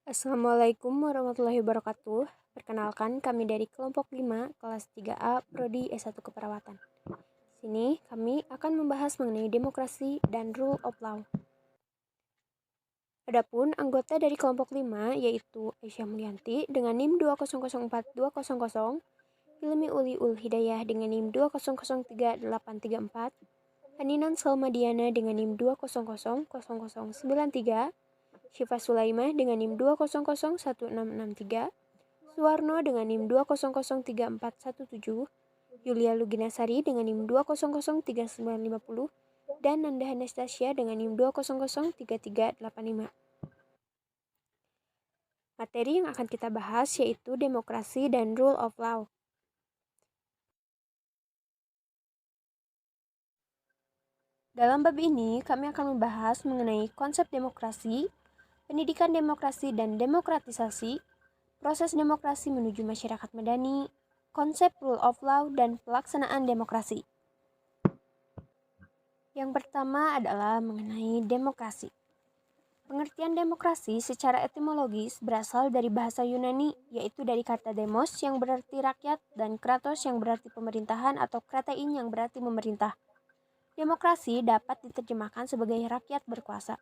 Assalamualaikum warahmatullahi wabarakatuh. Perkenalkan, kami dari kelompok 5, kelas 3A, Prodi S1 Keperawatan. Di sini kami akan membahas mengenai demokrasi dan rule of law. Adapun anggota dari kelompok 5 yaitu Aisyah Mulyanti dengan NIM 2004200, Hilmi Uli Ul Hidayah dengan NIM 2003834, Aninan Salmadiana dengan NIM 2000093, Syifa Sulaimah dengan NIM 2001663, Suwarno dengan NIM 2003417, Yulia Luginasari dengan NIM 2003950, dan Nanda Anastasia dengan NIM 2003385. Materi yang akan kita bahas yaitu demokrasi dan rule of law. Dalam bab ini, kami akan membahas mengenai konsep demokrasi, pendidikan demokrasi dan demokratisasi, proses demokrasi menuju masyarakat madani, konsep rule of law, dan pelaksanaan demokrasi. Yang pertama adalah mengenai demokrasi. Pengertian demokrasi secara etimologis berasal dari bahasa Yunani, yaitu dari kata demos yang berarti rakyat dan kratos yang berarti pemerintahan atau kratein yang berarti memerintah. Demokrasi dapat diterjemahkan sebagai rakyat berkuasa.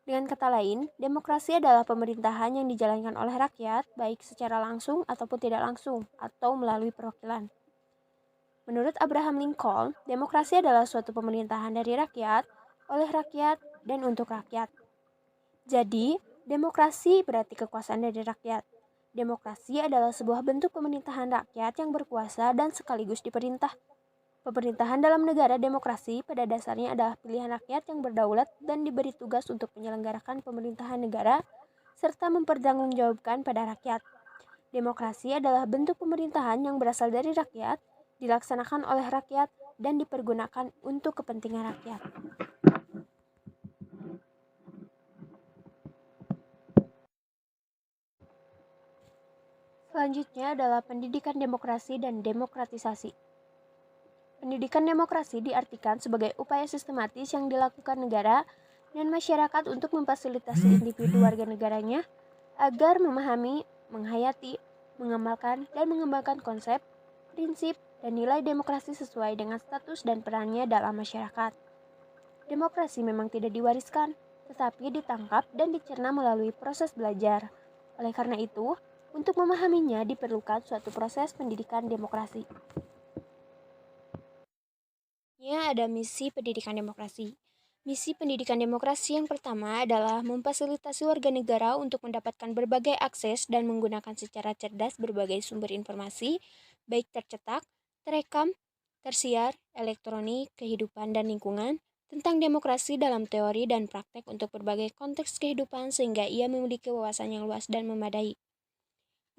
Dengan kata lain, demokrasi adalah pemerintahan yang dijalankan oleh rakyat, baik secara langsung ataupun tidak langsung, atau melalui perwakilan. Menurut Abraham Lincoln, demokrasi adalah suatu pemerintahan dari rakyat, oleh rakyat, dan untuk rakyat. Jadi, demokrasi berarti kekuasaan dari rakyat. Demokrasi adalah sebuah bentuk pemerintahan rakyat yang berkuasa dan sekaligus diperintah. Pemerintahan dalam negara demokrasi pada dasarnya adalah pilihan rakyat yang berdaulat dan diberi tugas untuk menyelenggarakan pemerintahan negara serta mempertanggungjawabkan pada rakyat. Demokrasi adalah bentuk pemerintahan yang berasal dari rakyat, dilaksanakan oleh rakyat, dan dipergunakan untuk kepentingan rakyat. Selanjutnya adalah pendidikan demokrasi dan demokratisasi. Pendidikan demokrasi diartikan sebagai upaya sistematis yang dilakukan negara dan masyarakat untuk memfasilitasi individu warga negaranya agar memahami, menghayati, mengamalkan, dan mengembangkan konsep, prinsip, dan nilai demokrasi sesuai dengan status dan perannya dalam masyarakat. Demokrasi memang tidak diwariskan, tetapi ditangkap dan dicerna melalui proses belajar. Oleh karena itu, untuk memahaminya diperlukan suatu proses pendidikan demokrasi. Ada misi pendidikan demokrasi. Misi pendidikan demokrasi yang pertama adalah memfasilitasi warga negara untuk mendapatkan berbagai akses dan menggunakan secara cerdas berbagai sumber informasi, baik tercetak, terekam, tersiar, elektronik, kehidupan, dan lingkungan, tentang demokrasi dalam teori dan praktek untuk berbagai konteks kehidupan sehingga ia memiliki wawasan yang luas dan memadai.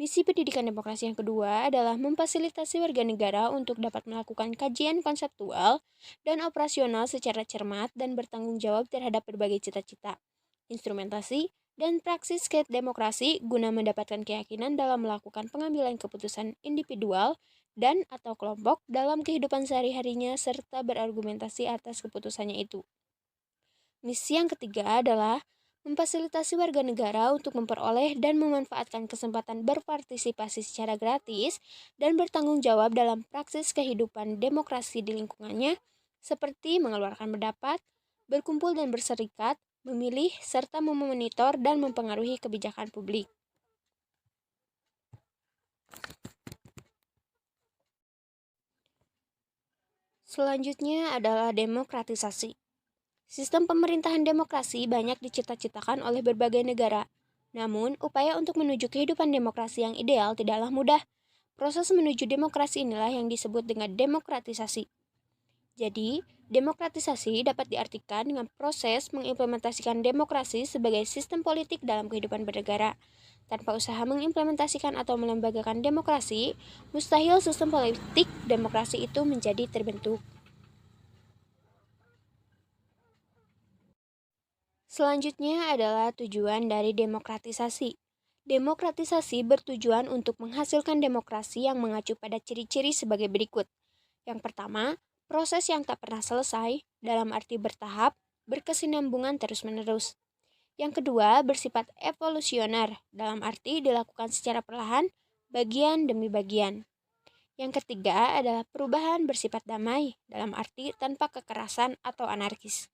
Misi pendidikan demokrasi yang kedua adalah memfasilitasi warga negara untuk dapat melakukan kajian konseptual dan operasional secara cermat dan bertanggung jawab terhadap berbagai cita-cita, instrumentasi, dan praksis demokrasi guna mendapatkan keyakinan dalam melakukan pengambilan keputusan individual dan atau kelompok dalam kehidupan sehari-harinya serta berargumentasi atas keputusannya itu. Misi yang ketiga adalah memfasilitasi warga negara untuk memperoleh dan memanfaatkan kesempatan berpartisipasi secara gratis dan bertanggung jawab dalam praksis kehidupan demokrasi di lingkungannya, seperti mengeluarkan pendapat, berkumpul dan berserikat, memilih, serta memonitor dan mempengaruhi kebijakan publik. Selanjutnya adalah demokratisasi. Sistem pemerintahan demokrasi banyak dicita-citakan oleh berbagai negara. Namun, upaya untuk menuju kehidupan demokrasi yang ideal tidaklah mudah. Proses menuju demokrasi inilah yang disebut dengan demokratisasi. Jadi, demokratisasi dapat diartikan dengan proses mengimplementasikan demokrasi sebagai sistem politik dalam kehidupan bernegara. Tanpa usaha mengimplementasikan atau melembagakan demokrasi, mustahil sistem politik demokrasi itu menjadi terbentuk. Selanjutnya adalah tujuan dari demokratisasi. Demokratisasi bertujuan untuk menghasilkan demokrasi yang mengacu pada ciri-ciri sebagai berikut. Yang pertama, proses yang tak pernah selesai, dalam arti bertahap, berkesinambungan terus-menerus. Yang kedua, bersifat evolusioner, dalam arti dilakukan secara perlahan, bagian demi bagian. Yang ketiga adalah perubahan bersifat damai, dalam arti tanpa kekerasan atau anarkis.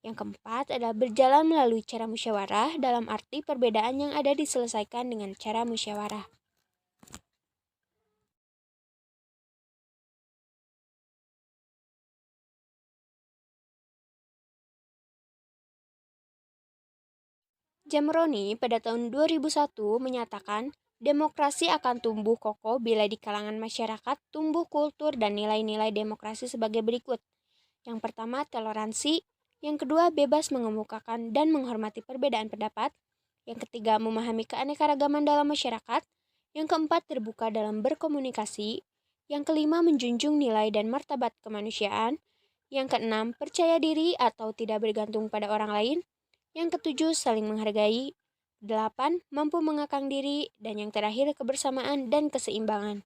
Yang keempat adalah berjalan melalui cara musyawarah, dalam arti perbedaan yang ada diselesaikan dengan cara musyawarah. Jamroni pada tahun 2001 menyatakan, demokrasi akan tumbuh kokoh bila di kalangan masyarakat tumbuh kultur dan nilai-nilai demokrasi sebagai berikut. Yang pertama, toleransi. Yang kedua, bebas mengemukakan dan menghormati perbedaan pendapat. Yang ketiga, memahami keanekaragaman dalam masyarakat. Yang keempat, terbuka dalam berkomunikasi. Yang kelima, menjunjung nilai dan martabat kemanusiaan. Yang keenam, percaya diri atau tidak bergantung pada orang lain. Yang ketujuh, saling menghargai. Delapan, mampu mengekang diri. Dan yang terakhir, kebersamaan dan keseimbangan.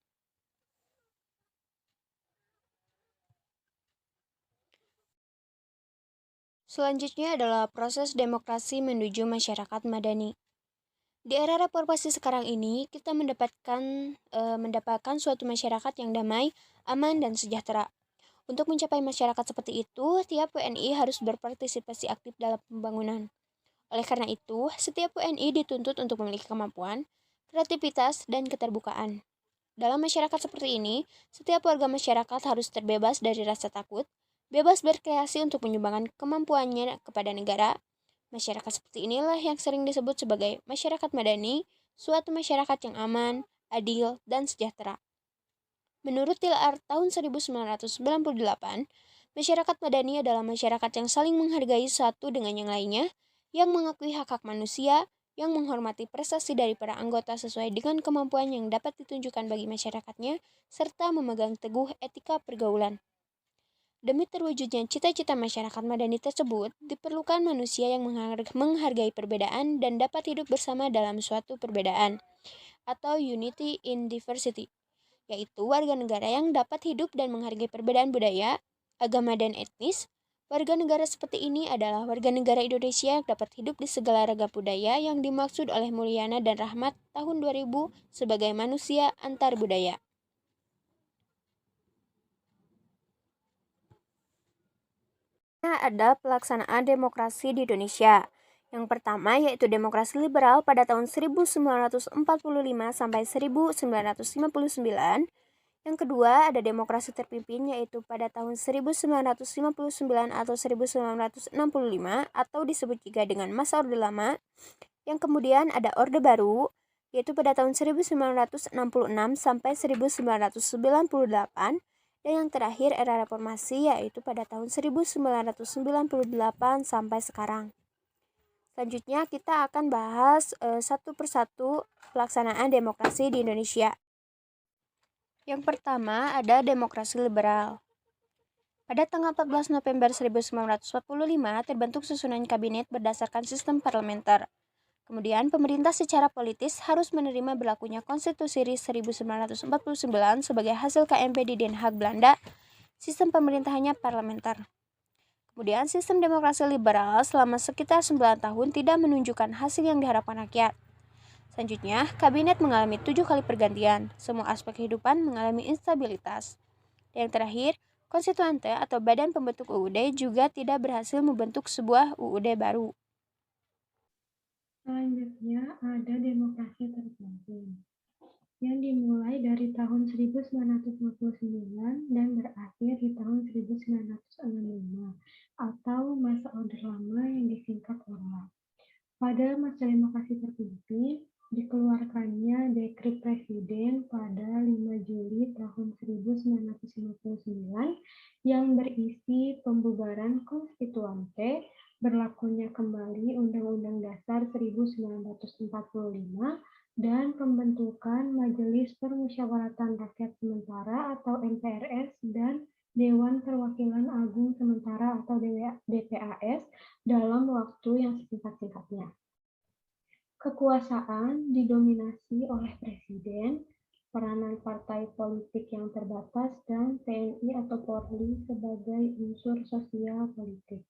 Selanjutnya adalah proses demokrasi menuju masyarakat madani. Di era reformasi sekarang ini, kita mendapatkan suatu masyarakat yang damai, aman, dan sejahtera. Untuk mencapai masyarakat seperti itu, tiap WNI harus berpartisipasi aktif dalam pembangunan. Oleh karena itu, setiap WNI dituntut untuk memiliki kemampuan, kreativitas, dan keterbukaan. Dalam masyarakat seperti ini, setiap warga masyarakat harus terbebas dari rasa takut, bebas berkreasi untuk menyumbangkan kemampuannya kepada negara. Masyarakat seperti inilah yang sering disebut sebagai masyarakat madani, suatu masyarakat yang aman, adil, dan sejahtera. Menurut Tilar tahun 1998, masyarakat madani adalah masyarakat yang saling menghargai satu dengan yang lainnya, yang mengakui hak-hak manusia, yang menghormati prestasi dari para anggota sesuai dengan kemampuan yang dapat ditunjukkan bagi masyarakatnya, serta memegang teguh etika pergaulan. Demi terwujudnya cita-cita masyarakat madani tersebut, diperlukan manusia yang menghargai perbedaan dan dapat hidup bersama dalam suatu perbedaan, atau unity in diversity, yaitu warga negara yang dapat hidup dan menghargai perbedaan budaya, agama, dan etnis. Warga negara seperti ini adalah warga negara Indonesia yang dapat hidup di segala ragam budaya yang dimaksud oleh Mulyana dan Rahmat tahun 2000 sebagai manusia antar budaya. Ada pelaksanaan demokrasi di Indonesia. Yang pertama yaitu demokrasi liberal pada tahun 1945 sampai 1959. Yang kedua ada demokrasi terpimpin yaitu pada tahun 1959 atau 1965 atau disebut juga dengan masa Orde Lama. Yang kemudian ada Orde Baru yaitu pada tahun 1966 sampai 1998. Dan yang terakhir era reformasi yaitu pada tahun 1998 sampai sekarang. Selanjutnya kita akan bahas satu persatu pelaksanaan demokrasi di Indonesia. Yang pertama ada demokrasi liberal. Pada tanggal 14 November 1945 terbentuk susunan kabinet berdasarkan sistem parlementer. Kemudian pemerintah secara politis harus menerima berlakunya Konstitusi RI 1949 sebagai hasil KMP di Den Haag, Belanda. Sistem pemerintahannya parlementer. Kemudian sistem demokrasi liberal selama sekitar 9 tahun tidak menunjukkan hasil yang diharapkan rakyat. Selanjutnya, kabinet mengalami 7 kali pergantian. Semua aspek kehidupan mengalami instabilitas. Dan yang terakhir, konstituante atau badan pembentuk UUD juga tidak berhasil membentuk sebuah UUD baru. Selanjutnya ada demokrasi terpimpin yang dimulai dari tahun 1959 dan berakhir di tahun 1965 atau masa Orde Lama yang disingkat Orla. Pada masa demokrasi terpimpin, dikeluarkannya Dekret Presiden pada 5 Juli tahun 1959 yang berisi pembubaran konstituante, berlakunya kembali Undang-Undang Dasar 1945, dan pembentukan Majelis Permusyawaratan Rakyat Sementara atau MPRS dan Dewan Perwakilan Agung Sementara atau DPAS dalam waktu yang sesingkat-singkatnya. Kekuasaan didominasi oleh Presiden, peranan partai politik yang terbatas, dan TNI atau Polri sebagai unsur sosial politik.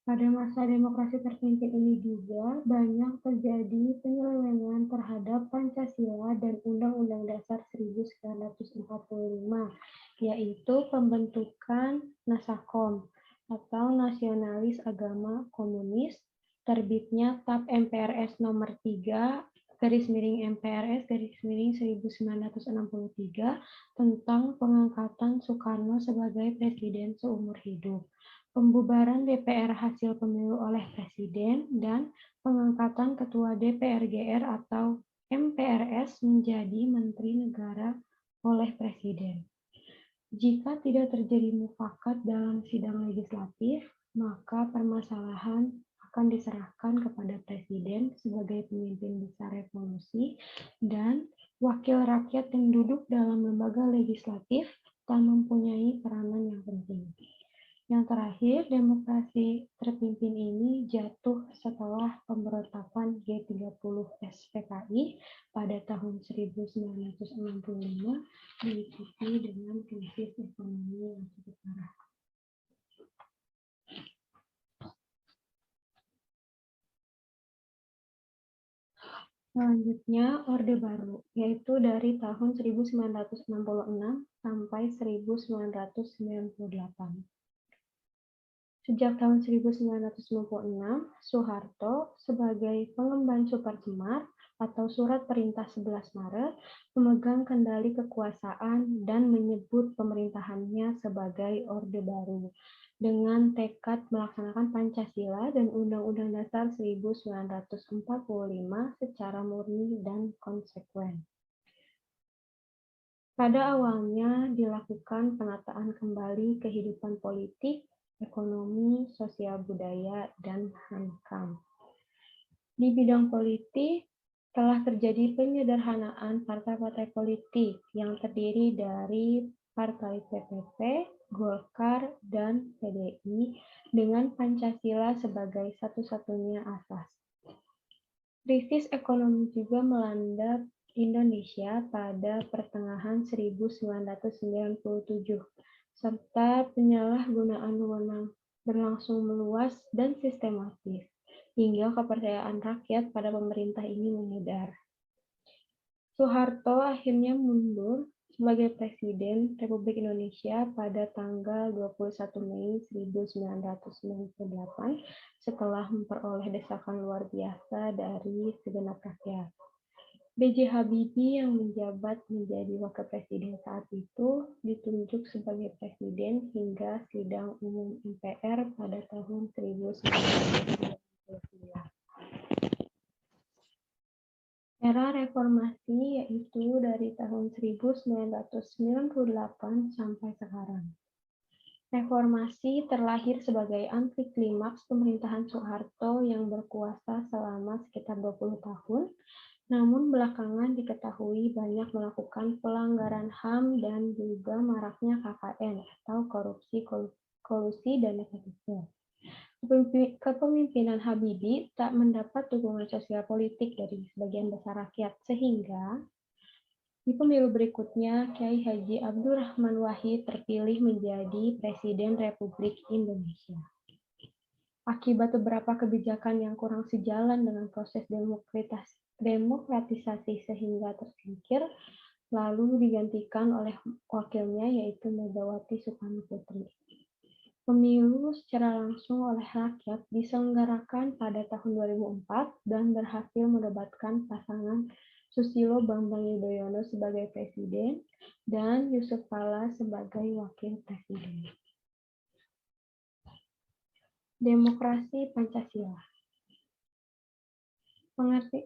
Pada masa demokrasi terpimpin ini juga banyak terjadi penyelewengan terhadap Pancasila dan Undang-Undang Dasar 1945, yaitu pembentukan Nasakom atau Nasionalis Agama Komunis, terbitnya TAP MPRS nomor 3 garis miring MPRS garis miring 1963 tentang pengangkatan Soekarno sebagai presiden seumur hidup, pembubaran DPR hasil pemilu oleh Presiden, dan pengangkatan Ketua DPR GR atau MPRS menjadi Menteri Negara oleh Presiden. Jika tidak terjadi mufakat dalam sidang legislatif, maka permasalahan akan diserahkan kepada Presiden sebagai pemimpin besar revolusi dan wakil rakyat yang duduk dalam lembaga legislatif tak mempunyai peranan yang penting. Yang terakhir, demokrasi terpimpin ini jatuh setelah pemberontakan G30 SPKI pada tahun 1965 diikuti dengan krisis ekonomi yang cukup parah. Selanjutnya, Orde Baru, yaitu dari tahun 1966 sampai 1998. Sejak tahun 1996, Soeharto sebagai pengemban Super Semar atau Surat Perintah 11 Maret memegang kendali kekuasaan dan menyebut pemerintahannya sebagai Orde Baru dengan tekad melaksanakan Pancasila dan Undang-Undang Dasar 1945 secara murni dan konsekuen. Pada awalnya dilakukan penataan kembali kehidupan politik, ekonomi, sosial budaya, dan HAM. Di bidang politik, telah terjadi penyederhanaan partai-partai politik yang terdiri dari Partai PPP, Golkar, dan PDI dengan Pancasila sebagai satu-satunya asas. Krisis ekonomi juga melanda Indonesia pada pertengahan 1997, serta penyalahgunaan wewenang berlangsung meluas dan sistematis, hingga kepercayaan rakyat pada pemerintah ini memudar. Soeharto akhirnya mundur sebagai Presiden Republik Indonesia pada tanggal 21 Mei 1998 setelah memperoleh desakan luar biasa dari segenap rakyat. B.J. Habibie yang menjabat menjadi wakil presiden saat itu ditunjuk sebagai presiden hingga sidang umum MPR pada tahun 1999. Era reformasi yaitu dari tahun 1998 sampai sekarang. Reformasi terlahir sebagai antiklimaks pemerintahan Soeharto yang berkuasa selama sekitar 20 tahun, namun belakangan diketahui banyak melakukan pelanggaran HAM dan juga maraknya KKN atau korupsi, kolusi, dan nepotisme. Kepemimpinan Habibie tak mendapat dukungan sosial politik dari sebagian besar rakyat, sehingga di pemilu berikutnya Kiai Haji Abdurrahman Wahid terpilih menjadi Presiden Republik Indonesia. Akibat beberapa kebijakan yang kurang sejalan dengan proses demokratisasi sehingga tersingkir, lalu digantikan oleh wakilnya yaitu Megawati Soekarno Putri. Pemilu secara langsung oleh rakyat diselenggarakan pada tahun 2004 dan berhasil menobatkan pasangan Susilo Bambang Yudhoyono sebagai presiden dan Yusuf Kala sebagai wakil presiden. Demokrasi Pancasila.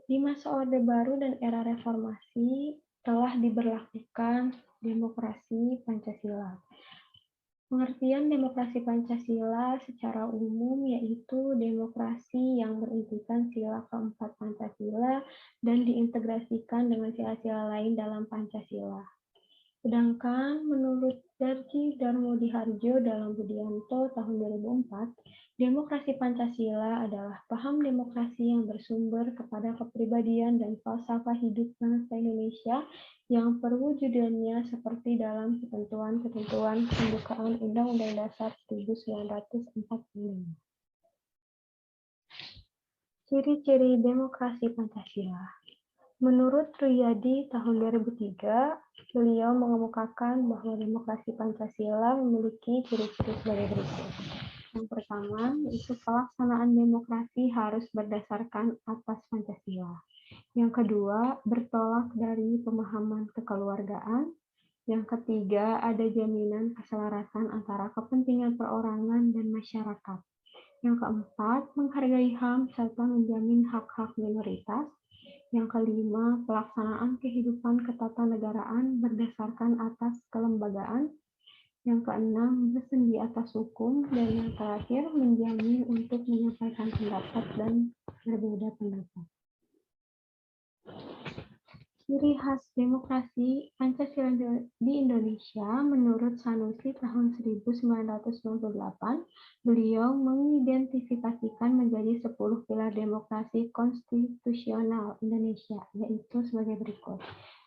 Di masa Orde Baru dan era reformasi telah diberlakukan demokrasi Pancasila. Pengertian demokrasi Pancasila secara umum yaitu demokrasi yang berintikan sila keempat Pancasila dan diintegrasikan dengan sila-sila lain dalam Pancasila. Sedangkan menurut Darji Darmodiharjo dalam Budianto tahun 2004, demokrasi Pancasila adalah paham demokrasi yang bersumber kepada kepribadian dan falsafah hidup bangsa Indonesia yang perwujudannya seperti dalam ketentuan-ketentuan pembukaan Undang-Undang Dasar 1945. Ciri-ciri demokrasi Pancasila. Menurut Riyadi tahun 2003, beliau mengemukakan bahwa demokrasi Pancasila memiliki ciri-ciri sebagai berikut. Yang pertama, yaitu pelaksanaan demokrasi harus berdasarkan atas Pancasila. Yang kedua, bertolak dari pemahaman kekeluargaan. Yang ketiga, ada jaminan keselarasan antara kepentingan perorangan dan masyarakat. Yang keempat, menghargai HAM serta menjamin hak-hak minoritas. Yang kelima, pelaksanaan kehidupan ketatanegaraan berdasarkan atas kelembagaan. Yang keenam, bersendi atas hukum. Dan yang terakhir, menjamin untuk menyampaikan pendapat dan berbeda pendapat. Ciri khas demokrasi Pancasila di Indonesia menurut Sanusi tahun 1998, beliau mengidentifikasikan menjadi 10 pilar demokrasi konstitusional Indonesia, yaitu sebagai berikut.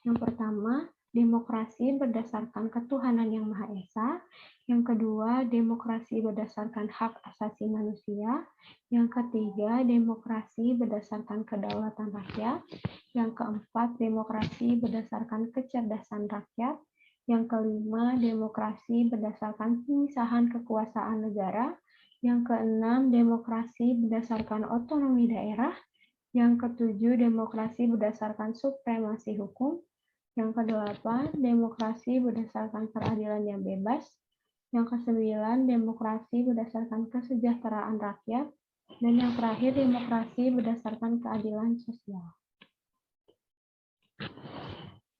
Yang pertama, demokrasi berdasarkan ketuhanan yang Maha Esa. Yang kedua, demokrasi berdasarkan hak asasi manusia. Yang ketiga, demokrasi berdasarkan kedaulatan rakyat. Yang keempat, demokrasi berdasarkan kecerdasan rakyat. Yang kelima, demokrasi berdasarkan pemisahan kekuasaan negara. Yang keenam, demokrasi berdasarkan otonomi daerah. Yang ketujuh, demokrasi berdasarkan supremasi hukum. Yang kedelapan, demokrasi berdasarkan peradilan yang bebas. Yang kesembilan, demokrasi berdasarkan kesejahteraan rakyat. Dan yang terakhir, demokrasi berdasarkan keadilan sosial.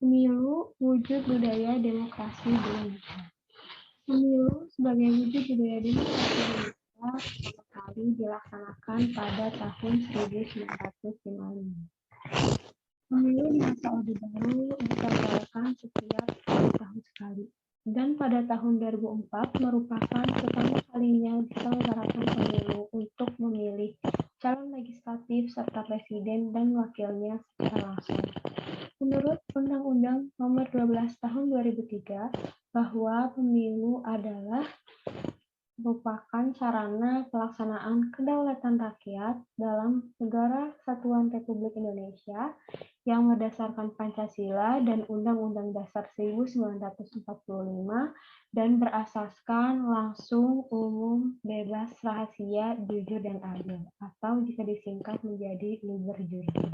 Pemilu wujud budaya demokrasi di Indonesia. Pemilu sebagai wujud budaya demokrasi di Indonesia pertama kali dilaksanakan pada tahun 1955. Pemilu di masa Orde Baru diselenggarakan setiap tahun sekali. Dan pada tahun 2004 merupakan pertama kalinya diselenggarakan pemilu untuk memilih calon legislatif serta presiden dan wakilnya secara langsung. Menurut Undang-Undang Nomor 12 Tahun 2003, bahwa pemilu adalah merupakan sarana pelaksanaan kedaulatan rakyat dalam Negara Kesatuan Republik Indonesia yang berdasarkan Pancasila dan Undang-Undang Dasar 1945 dan berasaskan langsung, umum, bebas, rahasia, jujur, dan adil, atau jika disingkat menjadi liber juri.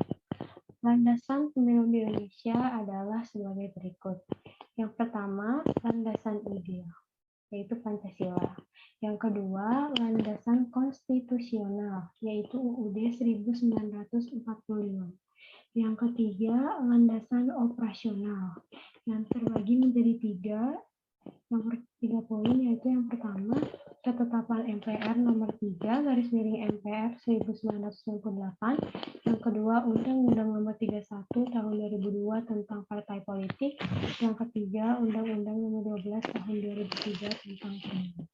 Landasan pemilu di Indonesia adalah sebagai berikut. Yang pertama, landasan ideal, yaitu Pancasila. Yang kedua, landasan konstitusional, yaitu UUD 1945. Yang ketiga, landasan operasional, yang terbagi menjadi nomor 3 poin, yaitu yang pertama, ketetapan MPR nomor 3 /MPR 1998. Yang kedua, Undang-Undang nomor 31 tahun 2002 tentang partai politik. Yang ketiga, Undang-Undang nomor 12 tahun 2003 tentang pemilu.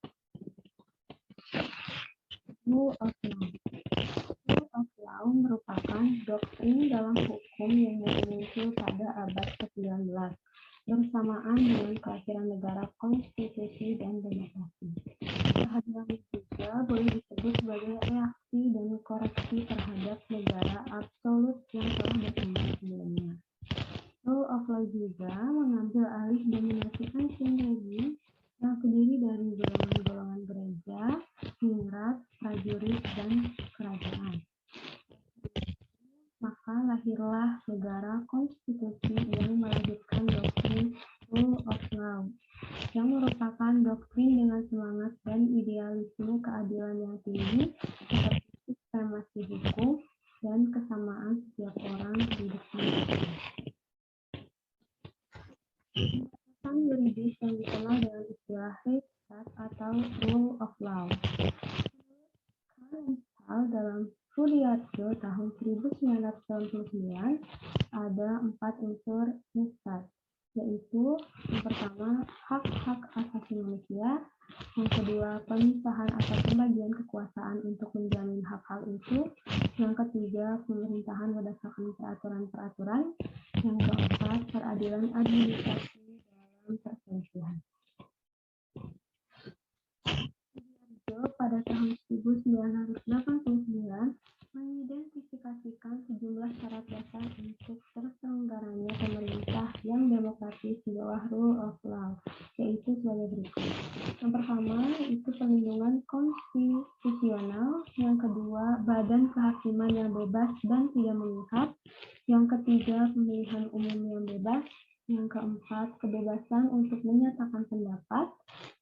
Rule of Law. Rule of Law merupakan doktrin dalam hukum yang muncul pada abad ke-19 bersamaan dengan kelahiran negara konstitusi dan demokrasi. Kehadiran juga boleh disebut sebagai reaksi dan koreksi terhadap negara absolut yang telah berkembang sebelumnya. Rule of Law juga mengambil alih dominasi ancient regime yang terdiri dari golongan-golongan gereja, ningrat, prajurit, dan kerajaan. Maka lahirlah negara konstitusi yang melahirkan doktrin Rule of Law, yang merupakan doktrin dengan semangat dan idealisme keadilan yang tinggi, seperti supremasi hukum dan kesamaan setiap orang di depan hukum. Batasan yuridis yang dikenal dengan istilah Rechtsstaat atau Rule of Law. Karena dalam Sudiarto tahun 1999 ada 4 unsur Rechtsstaat, yaitu yang pertama, hak-hak asasi manusia. Yang kedua, pemisahan atau pembagian kekuasaan untuk menjamin hak-hak itu. Yang ketiga, pemerintahan berdasarkan peraturan-peraturan. Yang keempat, peradilan administrasi dalam perselisihan. Sudiarto pada tahun 1989 mengidentifikasi mendiskusikan sejumlah syarat dasar untuk terselenggaranya pemerintah yang demokratis di bawah rule of law, yaitu sebagai berikut. Yang pertama, itu perlindungan konstitusional. Yang kedua, badan kehakiman yang bebas dan tidak mengikat. Yang ketiga, pemilihan umum yang bebas. Yang keempat, kebebasan untuk menyatakan pendapat.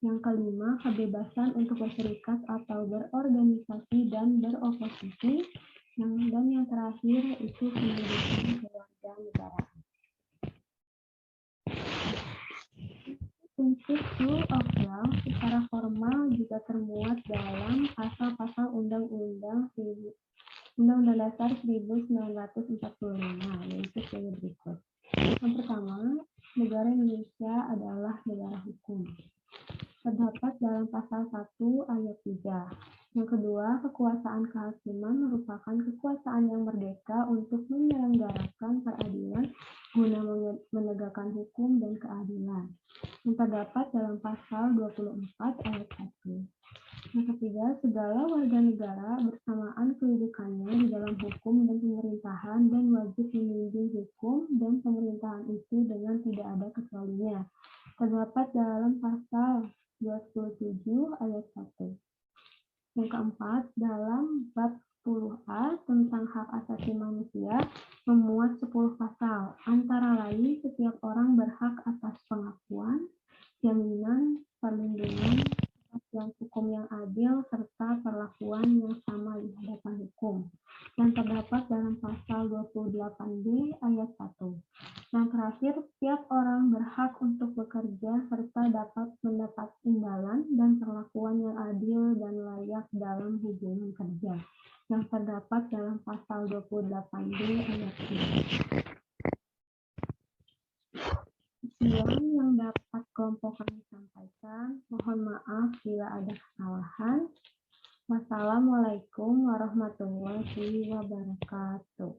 Yang kelima, kebebasan untuk berserikat atau berorganisasi dan beroposisi. Dan yang terakhir itu pendidikan kewarganegaraan. Prinsip rule of law secara formal juga termuat dalam pasal-pasal Undang-Undang Dasar 1945, yaitu sebagai berikut. Yang pertama, negara Indonesia adalah negara hukum. Terdapat dalam pasal 1 ayat 3. Yang kedua, kekuasaan kehakiman merupakan kekuasaan yang merdeka untuk menyelenggarakan peradilan guna menegakkan hukum dan keadilan. Yang terdapat dalam pasal 24 ayat 1. Yang ketiga, segala warga negara bersamaan kedudukannya di dalam hukum dan pemerintahan dan wajib menjunjung hukum dan pemerintahan itu dengan tidak ada kecualinya. Terdapat dalam pasal 27 ayat 1. Yang keempat, dalam bab 10A tentang hak asasi manusia memuat 10 pasal, antara lain setiap orang berhak atas pengakuan, jaminan, perlindungan, kepastian hukum yang adil, serta perlakuan yang sama di hadapan hukum, yang terdapat dalam pasal 28B ayat 1. Yang terakhir, setiap orang berhak untuk bekerja serta dapat mendapat imbalan dan perlakuan yang adil dan layak dalam hubungan kerja, yang terdapat dalam pasal 28B ayat 3. Yang dapat kelompok kami sampaikan. Mohon maaf bila ada kesalahan. Wassalamualaikum warahmatullahi wabarakatuh.